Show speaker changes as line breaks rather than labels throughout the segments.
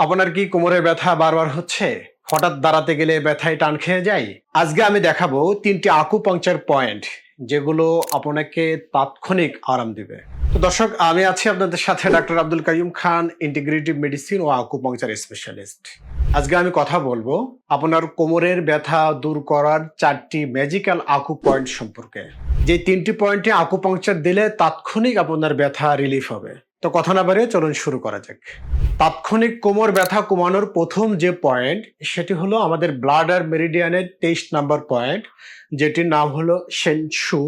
আপনার কি কোমরে ব্যথা বারবার হচ্ছে? হঠাৎ দাঁড়াতে গেলে ব্যথায় টান খেয়ে যায়? আজকে আমি দেখাবো ৩টি আকুপাংচার পয়েন্ট যেগুলো আপনাকে তাৎক্ষণিক আরাম দিবে। তো দর্শক, আমি আছি আপনাদের সাথে ডাক্তার আব্দুল কাইয়ুম খান, ইন্টিগ্রেটিভ মেডিসিন ও আকুপাংচার স্পেশালিস্ট। আজকে আমি কথা বলবো আপনার কোমরের ব্যথা দূর করার 4টি ম্যাজিক্যাল আকু পয়েন্ট সম্পর্কে। যে 3টি পয়েন্টে আকুপাংচার দিলে তাৎক্ষণিক আপনার ব্যথা রিলিফ হবে। তো কথা না বাড়িয়ে চলুন শুরু করা যাক। তাৎক্ষণিক কোমর ব্যথা কমানোর প্রথম যে পয়েন্ট সেটি হলো আমাদের ব্লাডার মেরিডিয়ানের 23 নাম্বার পয়েন্ট, যেটির নাম হলো শেনশু।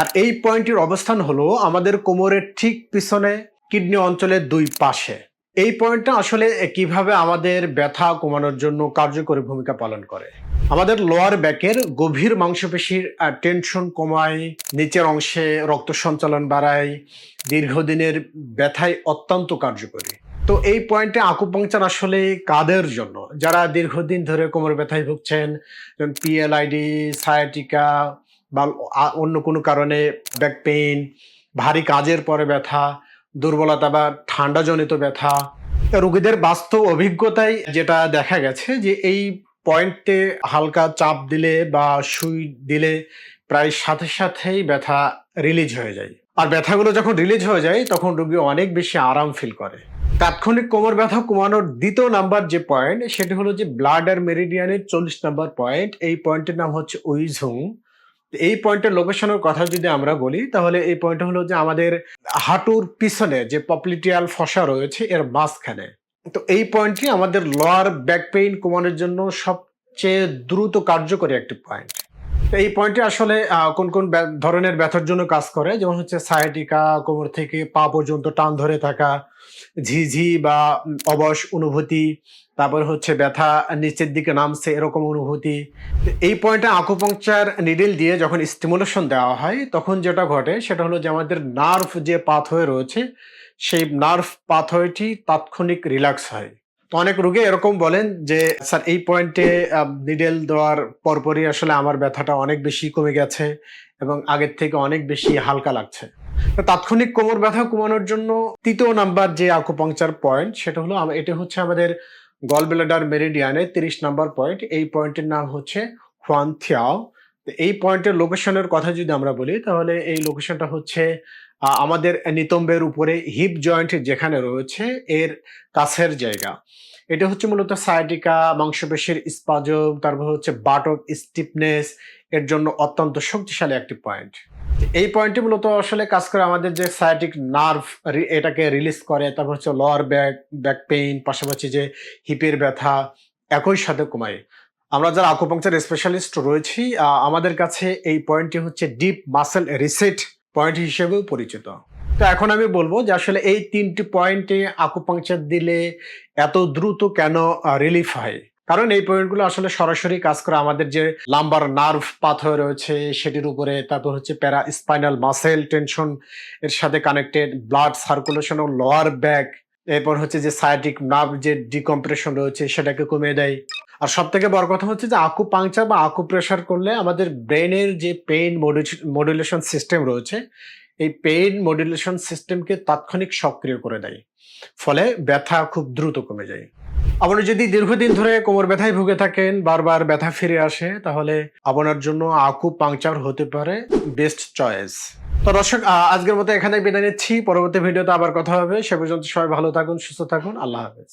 আর এই পয়েন্টের অবস্থান হলো আমাদের কোমরের ঠিক পিছনে কিডনি অঞ্চলের দুই পাশে। এই পয়েন্টটা আসলে কিভাবে আমাদের ব্যথা কমানোর জন্য কার্যকরী ভূমিকা পালন করে। আমাদের লোয়ার ব্যাকের গভীর মাংসপেশির টেনশন কমায়, নিচের অংশে রক্ত সঞ্চালন বাড়ায়, দীর্ঘদিনের ব্যথায় অত্যন্ত কার্যকরী। তো এই পয়েন্টে আকুপাংচার আসলে কাদের জন্য? যারা দীর্ঘদিন ধরে কোমর ব্যথায় ভুগছেন, যেমন পিএলআইডি, সায়াটিকা বা অন্য কোনো কারণে ব্যাক পেইন, ভারী কাজের পরে ব্যথা, দুর্বলতা বা ঠান্ডাজনিত ব্যথা। রোগীদের বাস্তব অভিজ্ঞতায় যেটা দেখা গেছে যে এই পয়েন্টে হালকা চাপ দিলে বা সুই দিলে প্রায় সাথে সাথেই ব্যথা রিলিজ হয়ে যায়। আর ব্যথাগুলো যখন রিলিজ হয়ে যায় তখন রোগী অনেক বেশি আরাম ফিল করে। তাৎক্ষণিক কোমর ব্যথা কমানোর দ্বিতীয় নাম্বার যে পয়েন্ট সেটি হলো যে ব্লাডার মেরিডিয়ানের 40 নাম্বার পয়েন্ট। এই পয়েন্টের নাম হচ্ছে উইঝুং। এই পয়েন্টের লোকেশনের কথা যদি আমরা বলি তাহলে এই পয়েন্ট হলো যে আমাদের হাঁটুর পিছনে যে পপ্লিটিয়াল ফসা রয়েছে এর মাঝখানে। তো এই পয়েন্টটি আমাদের লোয়ার ব্যাক পেইন কমানোর জন্য সবচেয়ে দ্রুত কার্যকরী একটি পয়েন্ট। তো এই পয়েন্টে আসলে কোন কোন ধরনের ব্যথার জন্য কাজ করে, যেমন হচ্ছে সায়াটিকা, কোমর থেকে পা পর্যন্ত টান ধরে থাকা, ঝিঝি বা অবশ অনুভূতি, তারপর হচ্ছে ব্যথা নিচের দিকে নামছে এরকম অনুভূতি। এই পয়েন্টে আকুপাংচার নিডল দিয়ে যখন স্টিমুলেশন দেওয়া হয় তখন যেটা ঘটে সেটা হলো যে আমাদের নার্ভ যে পাথওয়ে রয়েছে সেই নার্ভ পাথওয়েটি তাৎক্ষণিক রিল্যাক্স হয়। তো অনেক রোগী এরকম বলেন যে স্যার এই পয়েন্টে নিডেল দেওয়ার পরপরই আসলে আমার ব্যথাটা অনেক বেশি কমে গেছে এবং আগের থেকে অনেক বেশি হালকা লাগছে। তো তাৎক্ষণিক কোমর ব্যথা কমানোর জন্য তৃতীয় নাম্বার যে আকুপাংচার পয়েন্ট সেটা হলো এটা হচ্ছে আমাদের গল ব্লাডার মেরিডিয়ানে 30 নাম্বার পয়েন্ট। এই পয়েন্টের নাম হচ্ছে হুয়ানথিয়াও। এই পয়েন্টের লোকেশনের কথা যদি আমরা বলি তাহলে এই লোকেশনটা হচ্ছে আমাদের নিতম্বের উপরে হিপ জয়েন্ট যেখানে রয়েছে এর কাছের জায়গা। এটা হচ্ছে মূলত সায়াটিকা, মাংসপেশির স্পাজম, তারপর হচ্ছে বাটক স্টিফনেস এর জন্য অত্যন্ত শক্তিশালী একটি পয়েন্ট। এই পয়েন্টে মূলত আসলে কাজ করে আমাদের যে সায়াটিক নার্ভ এটাকে রিলিজ করে, তারপর হচ্ছে লোয়ার ব্যাক পেইন, পাশাপাশি যে হিপের ব্যথা একই সাথে কমায়। আমরা যারা আকুপাংচার স্পেশালিস্ট রয়েছি আমাদের কাছে এই পয়েন্টটি হচ্ছে ডিপ মাসেল রিসেট পয়েন্ট হিসেবেও পরিচিত। তো এখন আমি বলবো যে আসলে এই 3টি পয়েন্টে আকুপাংচার দিলে এত দ্রুত কেন রিলিফ হয়। কারণ এই পয়েন্টগুলো আসলে সরাসরি কাজ করে আমাদের যে লাম্বার নার্ভ পাথওয়ে রয়েছে সেটির উপরে, তারপর হচ্ছে প্যারা স্পাইনাল মাসেল টেনশন এর সাথে কানেক্টেড, ব্লাড সার্কুলেশন ও লোয়ার ব্যাক, এরপর হচ্ছে যে সায়াটিক নার্ভ যে ডিকম্প্রেশন রয়েছে সেটাকে কমিয়ে দেয়। আর সব থেকে বড় কথা হচ্ছে যে আকুপাংচার বা আকুপ্রেশার করলে আমাদের ব্রেনের যে পেইন মডুলেশন সিস্টেম রয়েছে এই পেইন মডুলেশন সিস্টেমকে তাৎক্ষণিক সক্রিয় করে দেয়, ফলে ব্যথা খুব দ্রুত কমে যায়। আপনি যদি দীর্ঘদিন ধরে কোমর ব্যথায় ভুগে থাকেন, বারবার ব্যথা ফিরে আসে, তাহলে আপনার জন্য আকুপাংচার হতে পারে বেস্ট চয়েস। তো দর্শক, আজকের মতো এখানে বিদায় নিচ্ছি। পরবর্তী ভিডিওতে আবার কথা হবে। সে পর্যন্ত সবাই ভালো থাকুন, সুস্থ থাকুন। আল্লাহ হাফেজ।